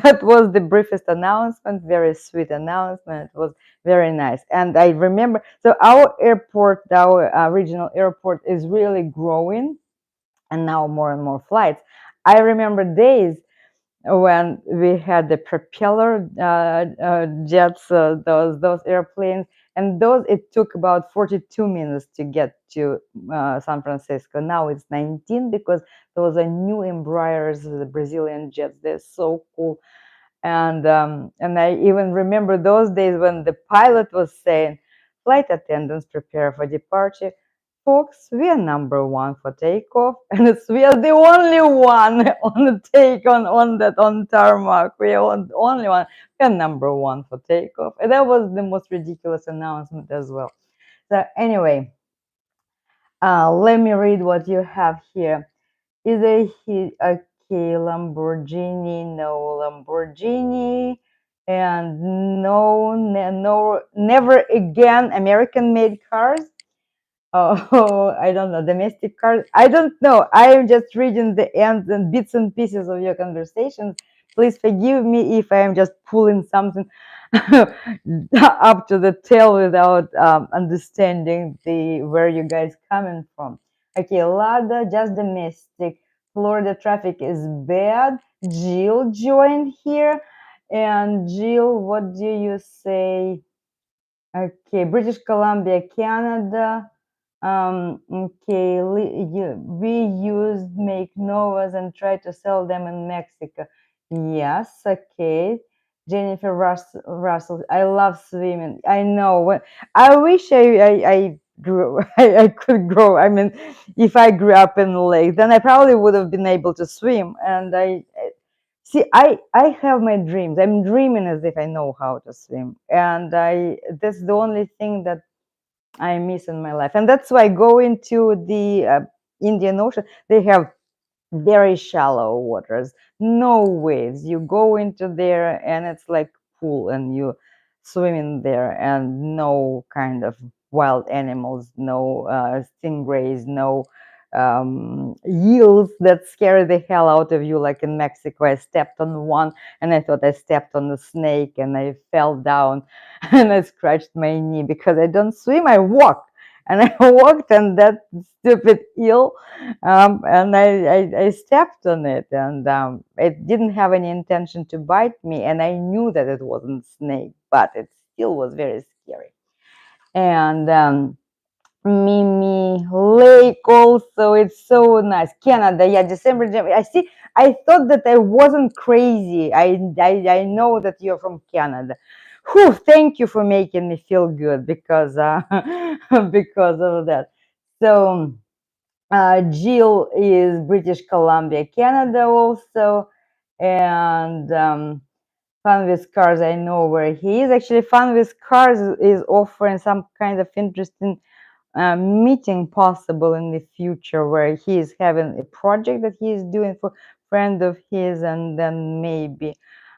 That was the briefest announcement, very sweet announcement. It was very nice. And I remember, so our airport, our regional airport is really growing, and now more and more flights. I remember days when we had the propeller jets, those airplanes, and those it took about 42 minutes to get to San Francisco. Now it's 19 because those are new Embraers, the Brazilian jets. They're so cool. And I even remember those days when the pilot was saying, "Flight attendants, prepare for departure. Folks, we are number one for takeoff," and we are the only one on the on tarmac. We are the only one. We are number one for takeoff, and that was the most ridiculous announcement as well. So anyway, let me read what you have here. Is okay, Lamborghini, no Lamborghini, and no, never again American-made cars. Oh, I don't know. Domestic cars. I don't know. I am just reading the ends and bits and pieces of your conversations. Please forgive me if I am just pulling something up to the tail without understanding the where you guys coming from. Okay, Lada, just domestic. Florida traffic is bad. Jill joined here. And Jill, what do you say? Okay, British Columbia, Canada. Okay, we used make novas and try to sell them in Mexico. Yes, okay. Jennifer Russell, I love swimming. I know. I wish I grew, I could grow. I mean, if I grew up in the lake, then I probably would have been able to swim. And see, I have my dreams. I'm dreaming as if I know how to swim, and that's the only thing that I miss in my life. And that's why going to the Indian Ocean, they have very shallow waters, no waves. You go into there and it's like pool, and you swim in there, and no kind of wild animals, no stingrays, no eels that scare the hell out of you. Like in Mexico, I stepped on one and I thought I stepped on a snake, and I fell down and I scratched my knee because I don't swim, I walk. And I walked, and that stupid eel, and I stepped on it, and it didn't have any intention to bite me, and I knew that it wasn't snake, but it still was very scary. And Mimi Lake also, it's so nice. Canada, yeah, December. I see. I thought that I wasn't crazy. I know that you're from Canada. Whew, thank you for making me feel good because because of that. So Jill is British Columbia, Canada also, and Fun with Cars. I know where he is. Actually, Fun with Cars is offering some kind of interesting meeting possible in the future, where he is having a project that he is doing for friend of his, and then maybe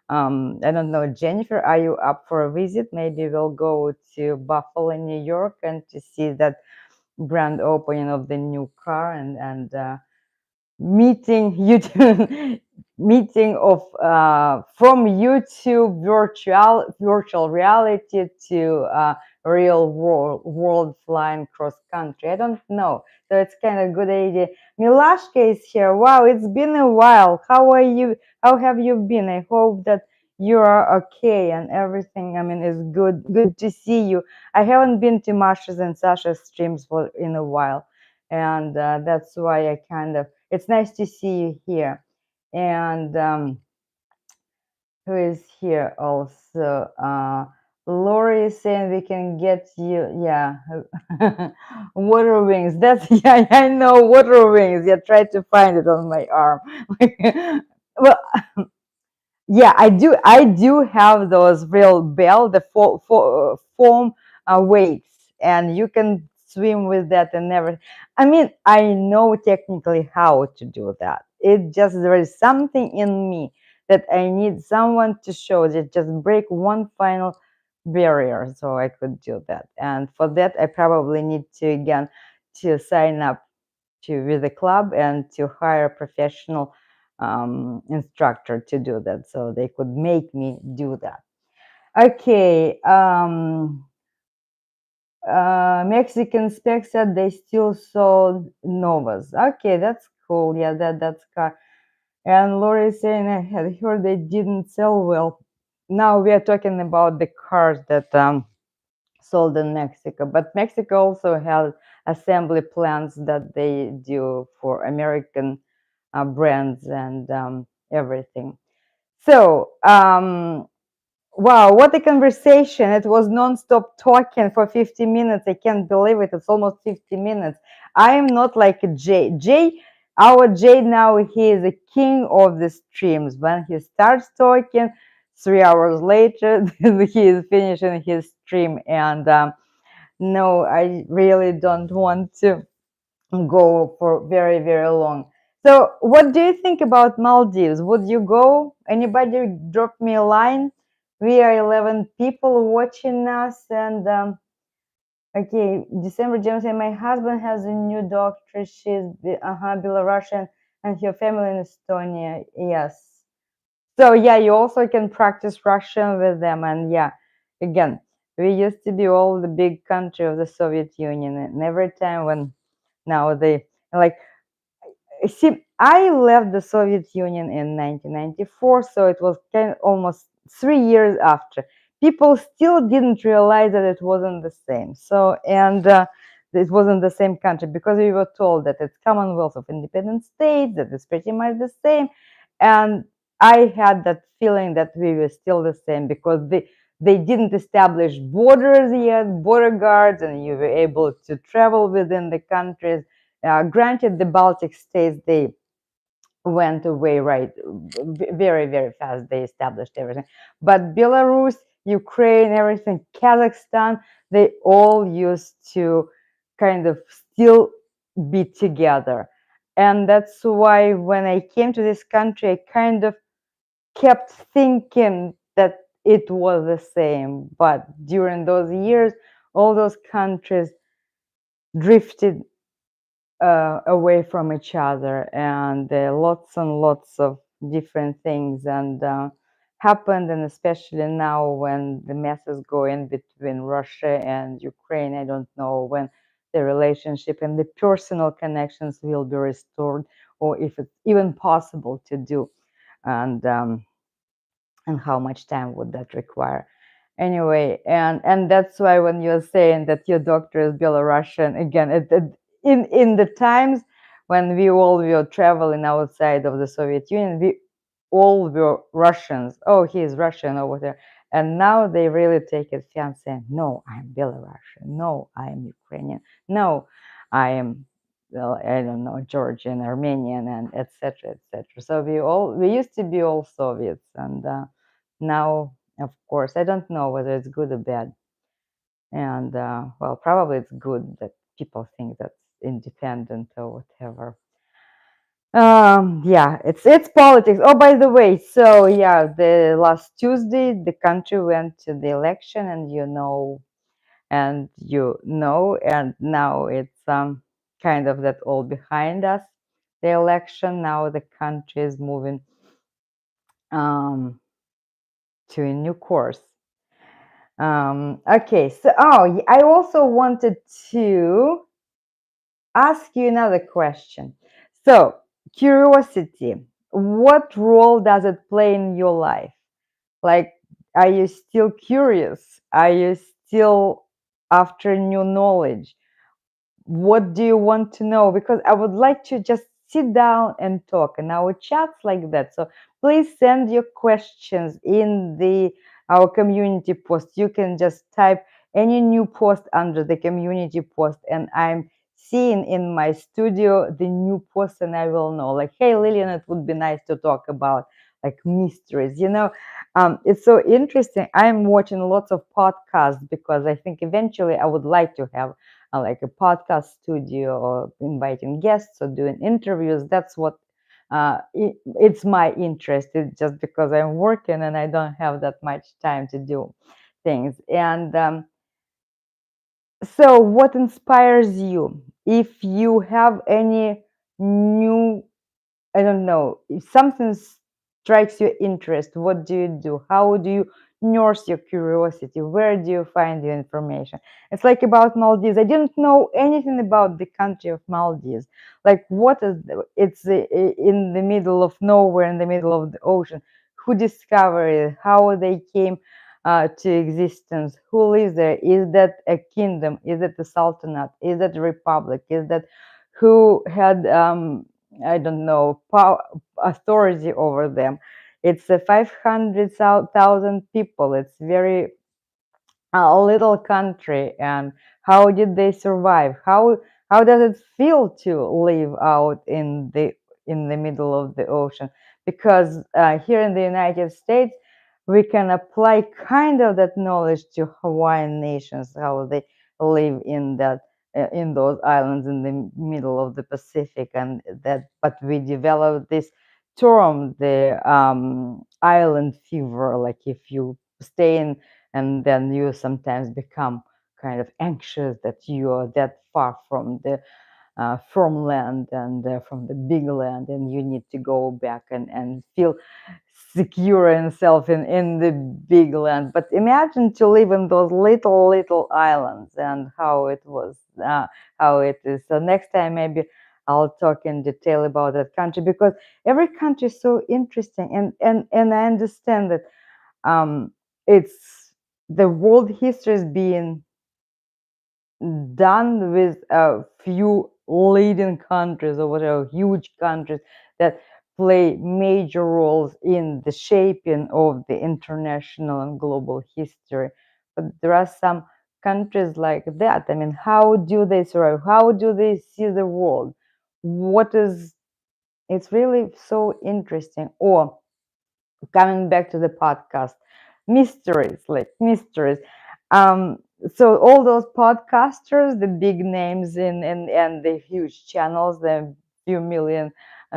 I don't know, Jennifer, are you up for a visit? Maybe we'll go to Buffalo, New York, and to see that grand opening of the new car, and meeting YouTube meeting of from YouTube virtual reality to real world flying cross country. I don't know. So it's kind of good idea. Milashka is here. Wow, it's been a while. How are you? How have you been? I hope that you are okay and everything. I mean, is good. Good to see you. I haven't been to Masha's and Sasha's streams for in a while, and that's why I kind of. It's nice to see you here. And who is here also? Lori is saying we can get you, yeah, water wings. That's yeah, I know water wings. Yeah, try to find it on my arm. Well, yeah, I do have those real bell, the foam weights, and you can swim with that and never. I mean, I know technically how to do that. It just there is something in me that I need someone to show that just break one final barrier so I could do that. And for that, I probably need to again to sign up to with the club and to hire a professional instructor to do that so they could make me do that. Okay. Mexican spec said they still sold Novas. Okay, that's cool. Yeah, that's car. And Lori is saying I had heard they didn't sell well. Now we are talking about the cars that sold in Mexico, but Mexico also has assembly plants that they do for American brands and everything. So, wow, what a conversation. It was non-stop talking for 50 minutes. I can't believe it. It's almost 50 minutes. I am not like a Jay. Our Jay now, he is a king of the streams. When he starts talking, 3 hours later, he is finishing his stream. And no, I really don't want to go for very, very long. So what do you think about Maldives? Would you go? Anybody drop me a line? We are 11 people watching us. And okay, December James and my husband has a new doctor. She's Belarusian and her family in Estonia. Yes. So yeah, you also can practice Russian with them. And yeah, again, we used to be all the big country of the Soviet Union. And every time when now they like see, I left the Soviet Union in 1994, so it was kind of almost 3 years after. People still didn't realize that it wasn't the same. So, and it wasn't the same country because we were told that it's Commonwealth of Independent States, that it's pretty much the same. And I had that feeling that we were still the same because they didn't establish borders yet, border guards, and you were able to travel within the countries. Granted, the Baltic states, they went away right very, very fast. They established everything. But Belarus, Ukraine, everything, Kazakhstan, they all used to kind of still be together. And that's why when I came to this country, I kind of kept thinking that it was the same. But during those years, all those countries drifted away from each other, and lots and lots of different things and happened. And especially now when the mess is going between Russia and Ukraine, I don't know when the relationship and the personal connections will be restored, or if it's even possible to do, and how much time would that require. Anyway, and that's why when you're saying that your doctor is Belarusian, again, in the times when we all were traveling outside of the Soviet Union, we all were Russians. Oh, he is Russian over there. And now they really take it fancy saying, no, I'm Belarusian. No, I'm Ukrainian. No, I am, well, I don't know, Georgian, Armenian, and etc., etc. So we used to be all Soviets, and now, of course, I don't know whether it's good or bad. And well, probably it's good that people think that's independent or whatever. Yeah, it's politics. Oh, by the way, so yeah, the last Tuesday the country went to the election, and and now it's kind of that all behind us, the election. Now the country is moving um to a new course. Okay, so I also wanted to ask you another question. So, curiosity, what role does it play in your life? Like, are you still curious? Are you still after new knowledge? What do you want to know? Because I would like to just sit down and talk in our chats like that. So please send your questions in the our community post. You can just type any new post under the community post, and I'm seeing in my studio the new post, and I will know. Like, hey, Lillian, it would be nice to talk about like mysteries. It's so interesting. I'm watching lots of podcasts because I think eventually I would like to have like a podcast studio or inviting guests or doing interviews. That's what it's my interest. It's just because I'm working and I don't have that much time to do things. And so, what inspires you? If you have any new, I don't know, if something strikes your interest, what do you do? How do you nurse your curiosity? Where do you find your information? It's like about Maldives. I didn't know anything about the country of Maldives. Like, it's in the middle of nowhere, in the middle of the ocean. Who discovered it? How they came to existence? Who lives there? Is that a kingdom? Is it a sultanate? Is that a republic? Is that who had I don't know, power, authority over them? It's a 500,000 people. It's very a little country, and how did they survive? How does it feel to live out in the middle of the ocean? Because here in the United States, we can apply kind of that knowledge to Hawaiian nations, how they live in those islands in the middle of the Pacific, and that. But we developed this term, the island fever. Like if you stay in, and then you sometimes become kind of anxious that you are that far from land and from the big land, and you need to go back and feel secure and self in the big land. But imagine to live in those little islands and how it is. So next time maybe I'll talk in detail about that country, because every country is so interesting, and I understand that it's the world history is being done with a few leading countries or whatever, huge countries that play major roles in the shaping of the international and global history. But there are some countries like that. I mean, how do they survive? How do they see the world? What is It's really so interesting. Or coming back to the podcast, mysteries, like mysteries. um so all those podcasters, the big names and the huge channels, the few million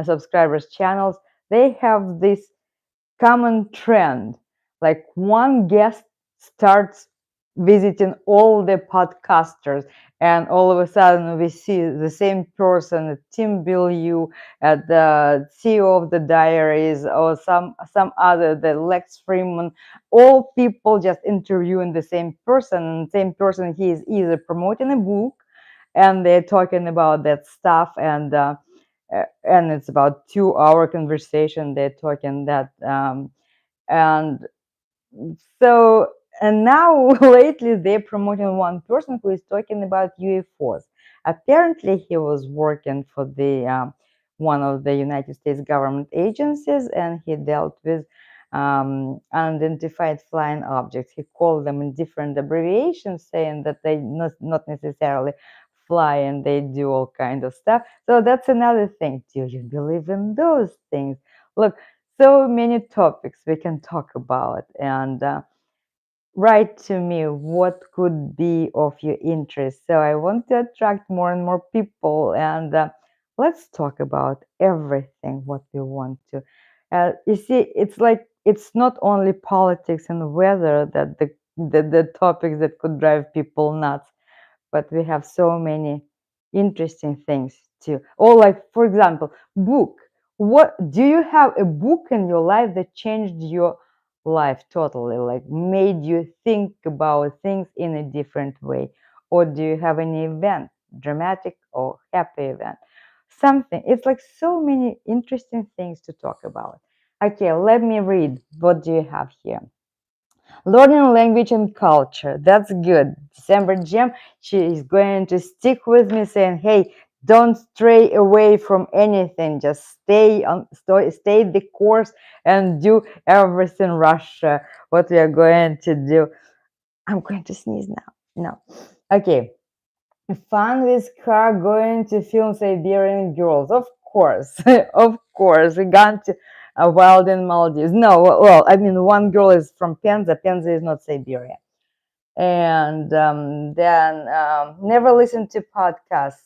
subscribers channels, they have this common trend. Like one guest starts visiting all the podcasters, and all of a sudden we see the same person, Tim Bilyeu, at the CEO of the Diaries, or some other, the Lex Freeman. All people just interviewing the same person, and same person, he is either promoting a book, and they're talking about that stuff, and it's about 2 hour conversation. They're talking that and so and now lately they're promoting one person who is talking about UFOs. Apparently he was working for the one of the United States government agencies, and he dealt with unidentified flying objects. He called them in different abbreviations, saying that they not necessarily fly, and they do all kind of stuff. So that's another thing. Do you believe in those things? Look, so many topics we can talk about, and write to me what could be of your interest. So I want to attract more and more people, and let's talk about everything what we want to. You see, it's like it's not only politics and weather that the topics that could drive people nuts, but we have so many interesting things too. Or like, for example, book. What do you have a book in your life that changed your life totally, like made you think about things in a different way? Or do you have any event, dramatic or happy event? Something. It's like so many interesting things to talk about. Okay, let me read. What do you have here? Learning language and culture. That's good. December Gem, she is going to stick with me saying, hey, don't stray away from anything. Just stay the course and do everything Russia, what we are going to do. I'm going to sneeze now. No. Okay. Fun with car going to film Siberian girls. Of course. Of course. We gone to Wild in Maldives. No, well, I mean, one girl is from Penza. Penza is not Siberia. And then never listen to podcasts.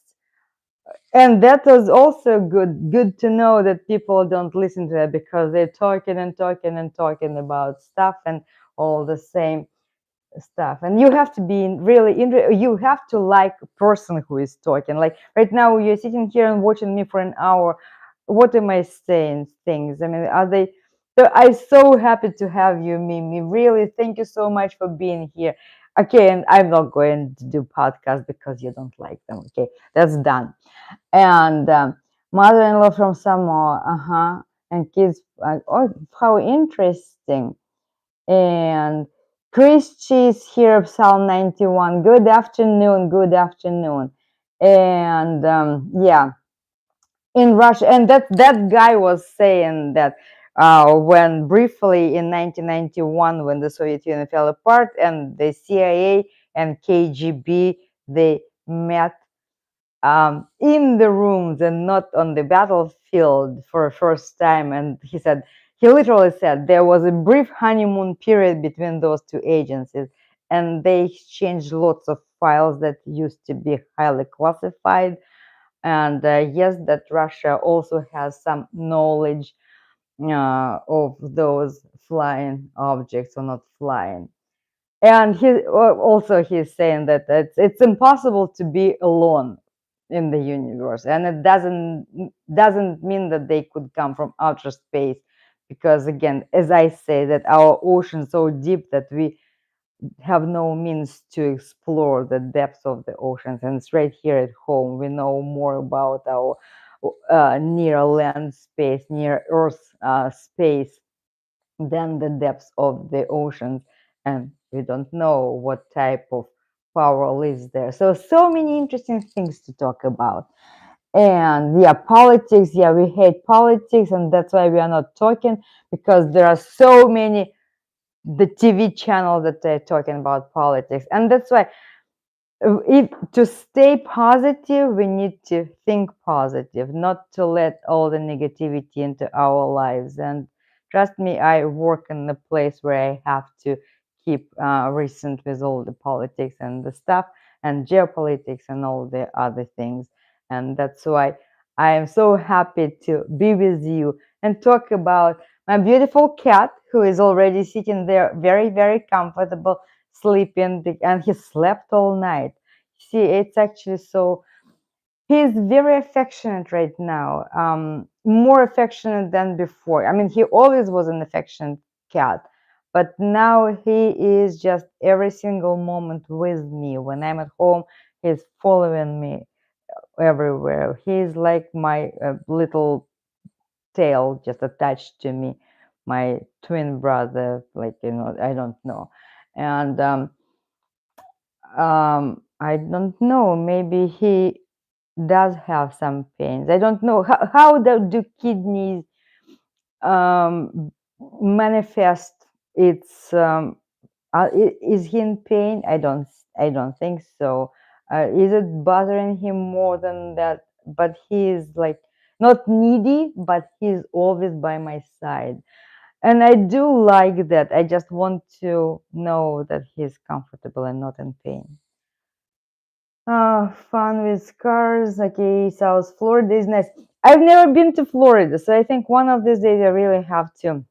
And that was also good to know that people don't listen to it because they're talking and talking and talking about stuff and all the same stuff. And you have to be really you have to like a person who is talking. Like right now you're sitting here and watching me for an hour. What am I saying things? I mean, are they? So I'm so happy to have you, Mimi. Really, thank you so much for being here. Okay, and I'm not going to do podcasts because you don't like them. Okay, that's done. And mother-in-law from Samoa, and kids. Oh, how interesting. And Christy is here, Psalm 91. Good afternoon, good afternoon. And yeah, in Russia, and that guy was saying that when briefly in 1991, when the Soviet Union fell apart, and the CIA and KGB they met in the rooms and not on the battlefield for a first time. And he literally said there was a brief honeymoon period between those two agencies, and they exchanged lots of files that used to be highly classified. And yes, that Russia also has some knowledge of those flying objects or not flying. And he's saying that it's impossible to be alone in the universe, and it doesn't mean that they could come from outer space, because again, as I say, that our ocean's so deep that we have no means to explore the depths of the oceans. And it's right here at home we know more about our near land space, near earth space, than the depths of the oceans. And we don't know what type of power lives there. So many interesting things to talk about. And yeah, politics, yeah, we hate politics, and that's why we are not talking, because there are so many the TV channels that they're talking about politics. And that's why if to stay positive, we need to think positive, not to let all the negativity into our lives. And trust me, I work in a place where I have to keep recent with all the politics and the stuff and geopolitics and all the other things. And that's why I am so happy to be with you and talk about my beautiful cat, who is already sitting there very, very comfortable, sleeping, and he slept all night. See, it's actually so he's very affectionate right now, more affectionate than before. I mean, he always was an affectionate cat, but now he is just every single moment with me. When I'm at home, he's following me everywhere. He's like my little tail just attached to me, my twin brother, like, I don't know. And I don't know, maybe he does have some pains. I don't know how do kidneys um, manifest its is he in pain? I don't think so. Is it bothering him more than that? But he is like not needy, but he's always by my side. And I do like that. I just want to know that he's comfortable and not in pain. Fun with cars. Okay, South Florida is nice. I've never been to Florida, so I think one of these days I really have to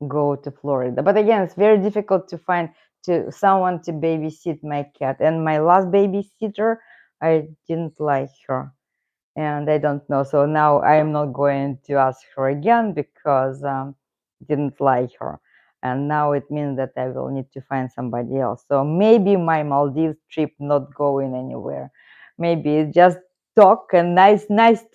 go to Florida. But again, it's very difficult to find to someone to babysit my cat. And my last babysitter, I didn't like her, and I don't know. So now I am not going to ask her again because didn't like her. And now it means that I will need to find somebody else. So maybe my Maldives trip not going anywhere. Maybe it's just talk, a nice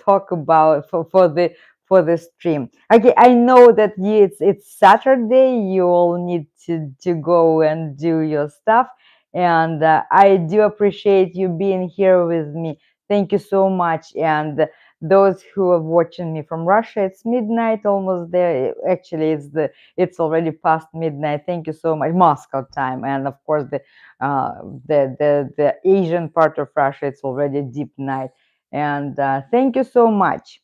talk about for the stream. Okay, I know that it's Saturday. You all need to go and do your stuff, and I do appreciate you being here with me. Thank you so much. And those who are watching me from Russia, it's midnight almost there. Actually, it's already past midnight. Thank you so much, Moscow time, and of course the Asian part of Russia, it's already deep night. And thank you so much.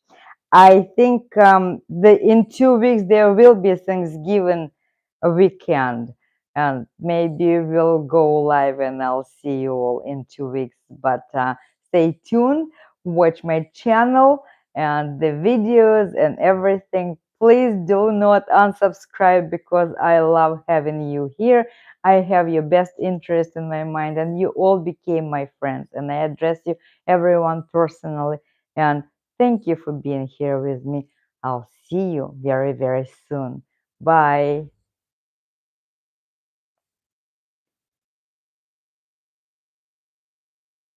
I think the in 2 weeks there will be Thanksgiving weekend, and maybe we'll go live, and I'll see you all in 2 weeks. But stay tuned, watch my channel and the videos and everything. Please do not unsubscribe because I love having you here. I have your best interest in my mind, and you all became my friends, and I address you everyone personally. And thank you for being here with me. I'll see you very, very soon. Bye.